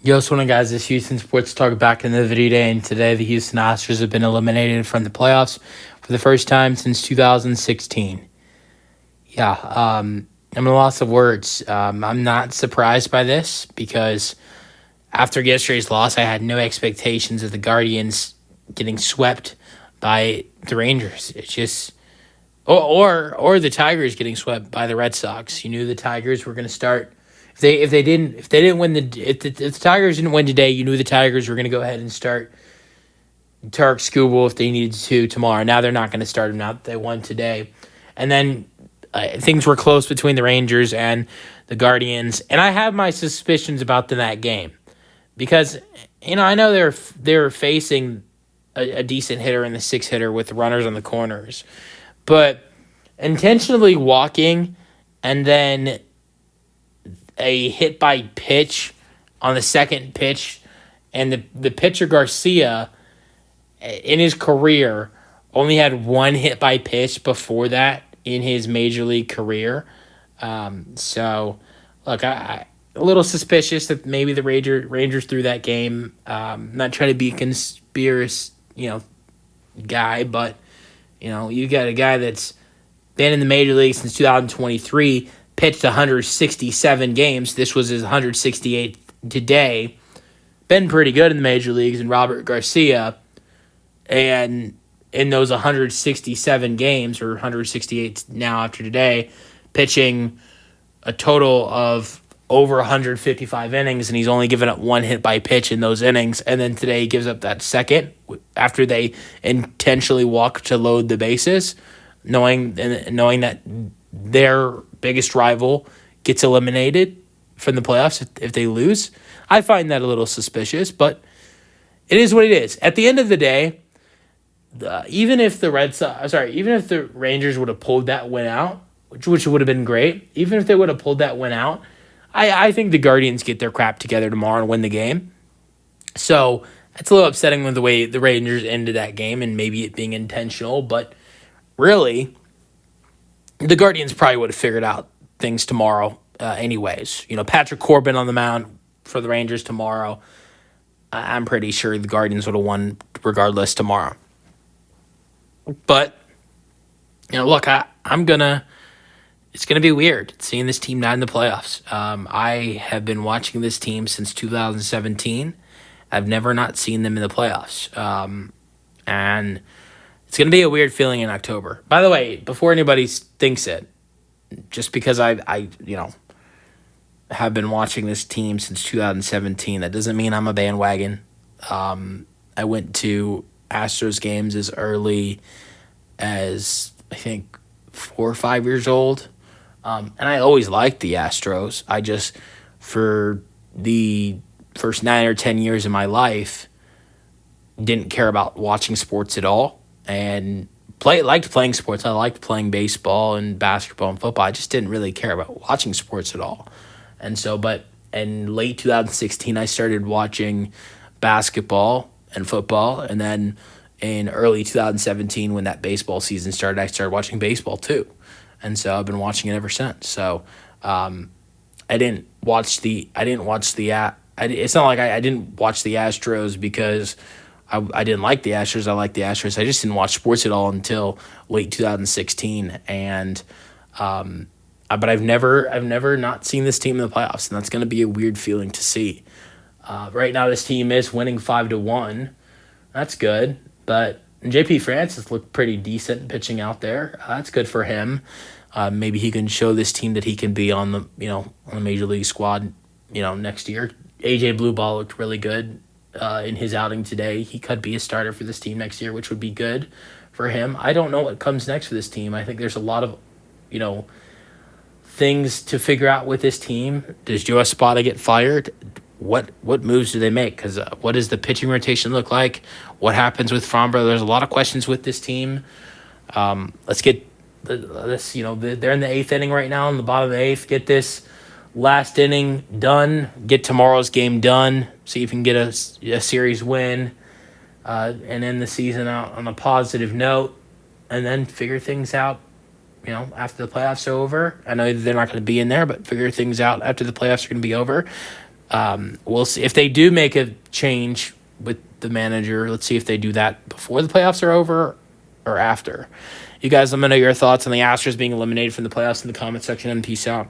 Yo, what's going on, guys? This is Houston Sports Talk back in the video day, and today the Houston Astros have been eliminated from the playoffs for the first time since 2016. I'm at a loss of words. I'm not surprised by this because after yesterday's loss, I had no expectations of the Guardians getting swept by the Rangers. It's just or the Tigers getting swept by the Red Sox. You knew the Tigers were going to start. If the Tigers didn't win today, you knew the Tigers were going to go ahead and start Tarek Skubal if they needed to tomorrow. Now they're not going to start him. Now that they won today, and then things were close between the Rangers and the Guardians, and I have my suspicions about that game because I know they're facing a decent hitter in the six hitter with runners on the corners, but intentionally walking and then a hit by pitch on the second pitch, and the pitcher Garcia in his career only had one hit by pitch before that in his major league career. So look, I a little suspicious that maybe the Rangers threw that game. Not trying to be a conspiracy, guy, but you got a guy that's been in the major league since 2023. Pitched 167 games. This was his 168th today. Been pretty good in the major leagues, and Robert Garcia. And in those 167 games, or 168 now after today, pitching a total of over 155 innings, and he's only given up one hit by pitch in those innings. And then today he gives up that second after they intentionally walk to load the bases, knowing that their biggest rival gets eliminated from the playoffs if they lose. I find that a little suspicious, but it is what it is. At the end of the day, even if the Rangers would have pulled that win out, which would have been great, even if they would have pulled that win out, I think the Guardians get their crap together tomorrow and win the game. So it's a little upsetting with the way the Rangers ended that game and maybe it being intentional, but really, the Guardians probably would have figured out things tomorrow anyways. Patrick Corbin on the mound for the Rangers tomorrow. I'm pretty sure the Guardians would have won regardless tomorrow. But, look, it's going to be weird seeing this team not in the playoffs. I have been watching this team since 2017. I've never not seen them in the playoffs. And it's going to be a weird feeling in October. By the way, before anybody thinks it, just because I have been watching this team since 2017, that doesn't mean I'm a bandwagon. I went to Astros games as early as, I think, 4 or 5 years old. And I always liked the Astros. I just, for the first 9 or 10 years of my life, didn't care about watching sports at all. And liked playing sports. I liked playing baseball and basketball and football. I just didn't really care about watching sports at all. And so, but in late 2016, I started watching basketball and football. And then in early 2017, when that baseball season started, I started watching baseball too. And so I've been watching it ever since. So it's not like I didn't watch the Astros because I didn't like the Astros. I liked the Astros. I just didn't watch sports at all until late 2016. And but I've never not seen this team in the playoffs, and that's going to be a weird feeling to see. Right now, this team is winning 5-1. That's good, but JP Francis looked pretty decent pitching out there. That's good for him. Maybe he can show this team that he can be on the major league squad next year. AJ Blueball looked really good in his outing today. He could be a starter for this team next year, which would be good for him. I don't know what comes next for this team. I think there's a lot of things to figure out with this team. Does Joe Espada get fired? What moves do they make? Because what does the pitching rotation look like? What happens with Framber? There's a lot of questions with this team. Let's get this. They're in the 8th inning right now, in the bottom of the 8th. Get this last inning done. Get tomorrow's game done. See if you can get a series win, and end the season out on a positive note, and then figure things out. After the playoffs are over. I know they're not going to be in there, but figure things out after the playoffs are going to be over. We'll see if they do make a change with the manager. Let's see if they do that before the playoffs are over or after. You guys, let me know your thoughts on the Astros being eliminated from the playoffs in the comment section, and peace out.